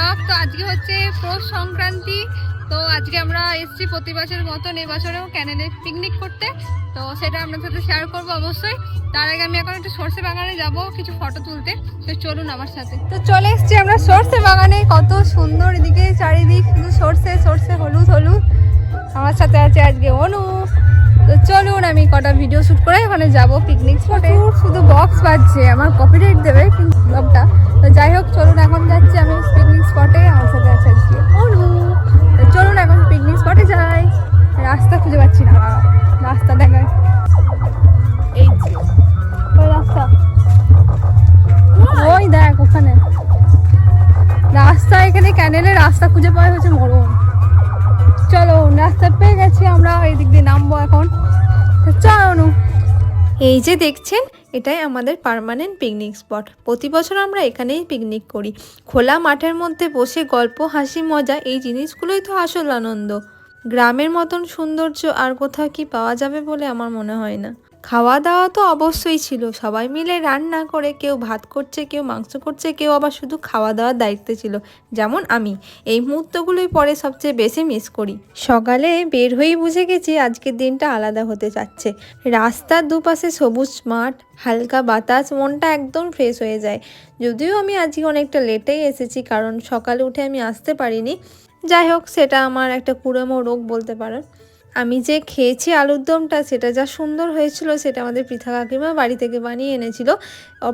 Blog. তো আজকে হচ্ছে পৌষ সংক্রান্তি। তো আজকে আমরা এসেছি প্রতি বছরের মতন এই বছরেও ক্যানেলে পিকনিক করতে। তো সেটা আপনার সাথে শেয়ার করবো অবশ্যই। তার আগে আমি এখন একটু সর্ষে বাগানে যাব কিছু ফটো তুলতে, তো চলুন আমার সাথে। তো চলে এসেছি আমরা সর্ষে বাগানে। কত সুন্দর এদিকে চারিদিক, শুধু সর্ষে সর্ষে, হলুদ হলুদ। আমার সাথে আছে আজকে অনু। তো চলুন আমি কটা ভিডিও শুট করে ওখানে যাবো পিকনিক স্পটে। শুধু বক্স বাজছে, আমার কপিরাইট দেবে কিন্তু ব্লগটা। তো যাই হোক চলুন, এখন যাচ্ছি আমি পিকনিক স্পটে। আমার সাথে আছে আজকে অনু। তো চলুন এখন পিকনিক স্পটে যাই। রাস্তা খুঁজে পাচ্ছি না, রাস্তা দেখায় এই যে ওই রাস্তা, ওই দেখ ওখানে রাস্তা। এখানে ক্যানেলের রাস্তা খুঁজে পাওয়া হচ্ছে মরণ। চলো রাস্তা পেয়ে গেছি আমরা, এই দিক দিয়ে নামবো এখন। চলো। এই যে দেখছেন, এটাই আমাদের পার্মানেন্ট পিকনিক স্পট। প্রতি বছর আমরা এখানেই পিকনিক করি। খোলা মাঠের মধ্যে বসে গল্প, হাসি, মজা, এই জিনিসগুলোই তো আসল আনন্দ। গ্রামের মতন সৌন্দর্য আর কোথাও কি পাওয়া যাবে বলে আমার মনে হয় না। খাওয়া দাওয়া তো অবশ্যই ছিল, সবাই মিলে রান্না করে, কেউ ভাত করছে, কেউ মাংস করছে, কেউ আবার শুধু খাওয়া দাওয়ার দায়িত্বে ছিল, যেমন আমি। এই মুহূর্তগুলোই পরে সবচেয়ে বেশি মিস করি। সকালে বের হয়েই বুঝে গেছি আজকের দিনটা আলাদা হতে যাচ্ছে। রাস্তার দুপাশে সবুজ মাঠ, হালকা বাতাস, মনটা একদম ফ্রেশ হয়ে যায়। যদিও আমি আজকে অনেকটা লেটেই এসেছি, কারণ সকালে উঠে আমি আসতে পারিনি। যাই হোক, সেটা আমার একটা কুড়েমো রোগ বলতে পারেন। আমি যে খেয়েছি আলুর দমটা, সেটা যা সুন্দর হয়েছিল, সেটা আমাদের পৃথা কাকিমা বাড়ি থেকে বানিয়ে এনেছিল।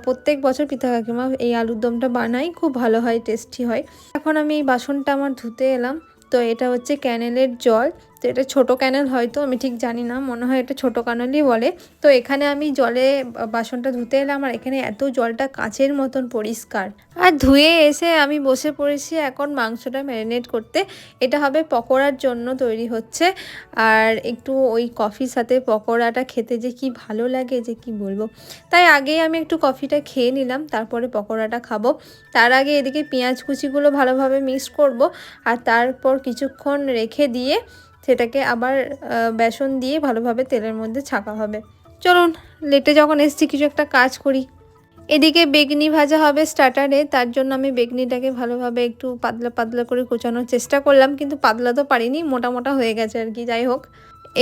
প্রত্যেক বছর পৃথা কাকিমা এই আলুর দমটা বানাই, খুব ভালো হয়, টেস্টি হয়। এখন আমি এই বাসনটা আমার ধুতে এলাম। তো এটা হচ্ছে ক্যানেলের জল। তো এটা ছোট ক্যানেল, হয়তো আমি ঠিক জানি না, মনে হয় এটা ছোট ক্যানেলই বলে। তো এখানে আমি জলে বাসনটা ধুতে এলাম, আর এখানে এত জলটা কাচের মতন পরিষ্কার। আর ধুয়ে এসে আমি বসে পড়েছি এখন মাংসটা ম্যারিনেট করতে। এটা হবে পকোড়ার জন্য তৈরি হচ্ছে। আর একটু ওই কফির সাথে পকোড়াটা খেতে যে কি ভালো লাগে, যে কি বলবো। তাই আগেই আমি একটু কফিটা খেয়ে নিলাম, তারপরে পকোড়াটা খাবো। তার আগে এদিকে পেঁয়াজ কুচিগুলো ভালোভাবে মিক্স করব, আর তারপর কিছুক্ষণ রেখে দিয়ে সেটাকে আবার বেসন দিয়ে ভালোভাবে তেলের মধ্যে ছাঁকা হবে। চলুন, লেটে যখন এসছি কিছু একটা কাজ করি। এদিকে বেগনি ভাজা হবে স্টার্টারে, তার জন্য আমি বেগনিটাকে ভালোভাবে একটু পাতলা পাতলা করে কুচানোর চেষ্টা করলাম, কিন্তু পাতলা তো পারিনি, মোটা মোটা হয়ে গেছে আর কি। যাই হোক,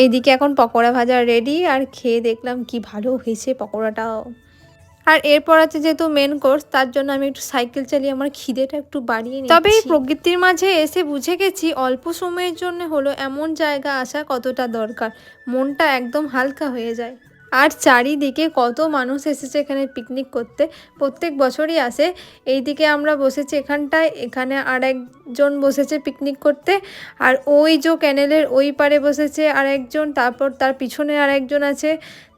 এইদিকে এখন পকোড়া ভাজা রেডি, আর খেয়ে দেখলাম কি ভালো হয়েছে পকোড়াটাও। আর এরপর আছে যেহেতু মেন কোর্স, তার জন্য আমি একটু সাইকেল চালিয়ে আমার খিদেটা একটু বাড়িয়ে নিই। তবে এই প্রকৃতির মাঝে এসে বুঝে গেছি অল্প সময়ের জন্য হলো এমন জায়গা আসা কতটা দরকার। মনটা একদম হালকা হয়ে যায়। আর চারিদিকে কত মানুষ এসেছে এখানে পিকনিক করতে, প্রত্যেক বছরই আসে। এইদিকে আমরা বসেছি এখানটায়, এখানে আর একজন বসেছে পিকনিক করতে। আর ওই যে ক্যানেলের ওই পারে বসেছে আর একজন, তারপর তার পিছনে আর একজন আছে,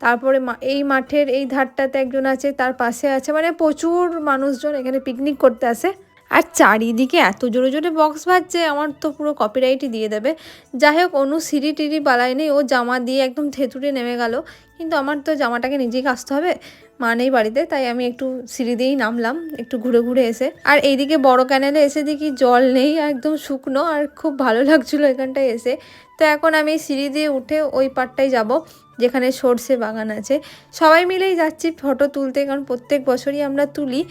তারপরে এই মাঠের এই ধারটাতে একজন আছে, তার পাশে আছে, মানে প্রচুর মানুষজন এখানে পিকনিক করতে আসে। আর চারিদিকে এত জোরে জোরে বক্স বাজছে, আমার তো পুরো কপিরাইটই দিয়ে দেবে। যাই হোক, অনু সিঁড়ি টিড়ি বালায় নেই, ও জামা দিয়ে একদম থেতুড়ে নেমে গেল। কিন্তু আমার তো জামাটাকে নিজেই কাচতে হবে, মা নেই বাড়িতে, তাই আমি একটু সিঁড়ি দিয়েই নামলাম একটু ঘুরে ঘুরে এসে। আর এইদিকে বড় ক্যানেলে এসে দেখি জল নেই, একদম শুকনো, আর খুব ভালো লাগছিলো এখানটায় এসে। তো এখন আমি সিঁড়ি দিয়ে উঠে ওই পারটায় যাব যেখানে সর্ষে বাগান আছে। সবাই মিলেই যাচ্ছি ফটো তুলতে, কারণ প্রত্যেক বছরই আমরা তুলি,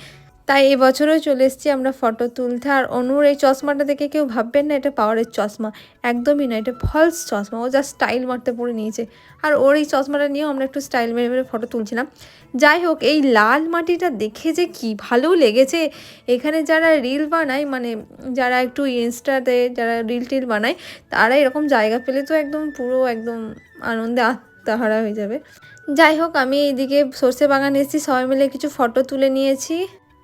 তাই এবছরও চলে এসেছি আমরা ফটো তুলতে। আর অনুর এই চশমাটা দেখে কেউ ভাববেন না এটা পাওয়ারের চশমা, একদমই না, এটা ফলস চশমা, ও জাস্ট স্টাইল মারতে পরে নিয়েছে। আর ওর এই চশমাটা নিয়েও আমরা একটু স্টাইল মেরে মেরে ফটো তুলছিলাম। যাই হোক, এই লাল মাটিটা দেখে যে কি ভালো লেগেছে। এখানে যারা রিল বানায়, মানে যারা একটু ইনস্টাতে যারা রিল টিল বানায়, তারা এরকম জায়গা পেলে তো একদম পুরো একদম আনন্দে আত্মহারা হয়ে যাবে। যাই হোক, আমি এইদিকে সর্ষে বাগান এসেছি, সবাই মিলে কিছু ফটো তুলে নিয়েছি।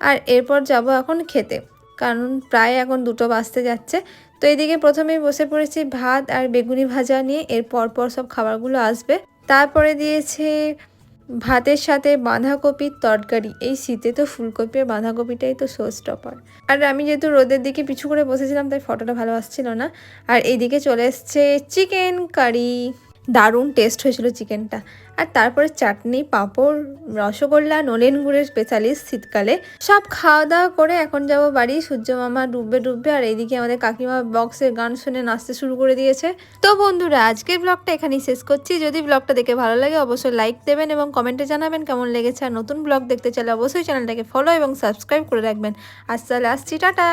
আর এরপর যাব এখন খেতে, কারণ প্রায় এখন 2টো বাজতে যাচ্ছে। তো এইদিকে প্রথমেই বসে পড়েছি ভাত আর বেগুনি ভাজা নিয়ে, এর পর সব খাবারগুলো আসবে। তারপরে দিয়েছে ভাতের সাথে বাঁধাকপির তরকারি। এই শীতে তো ফুলকপি আর বাঁধাকপিটাই তো শো স্টপার। আর আমি যেহেতু রোদের দিকে পিছু করে বসেছিলাম, তাই ফটোটা ভালো আসছিল না। আর এইদিকে চলে এসছে চিকেন কারি, দারুণ টেস্ট হয়েছিল চিকেনটা। আর তারপরে চাটনি, পাঁপড়, রসগোল্লা, নলেন গুড়ের স্পেশালিস্ট শীতকালে। সব খাওয়া দাওয়া করে এখন যাব বাড়ি, সূর্য মামা ডুববে ডুববে। আর এইদিকে আমাদের কাকিমা বক্সের গান শুনে নাচতে শুরু করে দিয়েছে। তো বন্ধুরা, আজকের ব্লগটা এখানেই শেষ করছি। যদি ব্লগটা দেখে ভালো লাগে অবশ্যই লাইক দেবেন এবং কমেন্টে জানাবেন কেমন লেগেছে। আর নতুন ব্লগ দেখতে চাইলে অবশ্যই চ্যানেলটাকে ফলো এবং সাবস্ক্রাইব করে রাখবেন। আজ তাহলে আসছি, টাটা।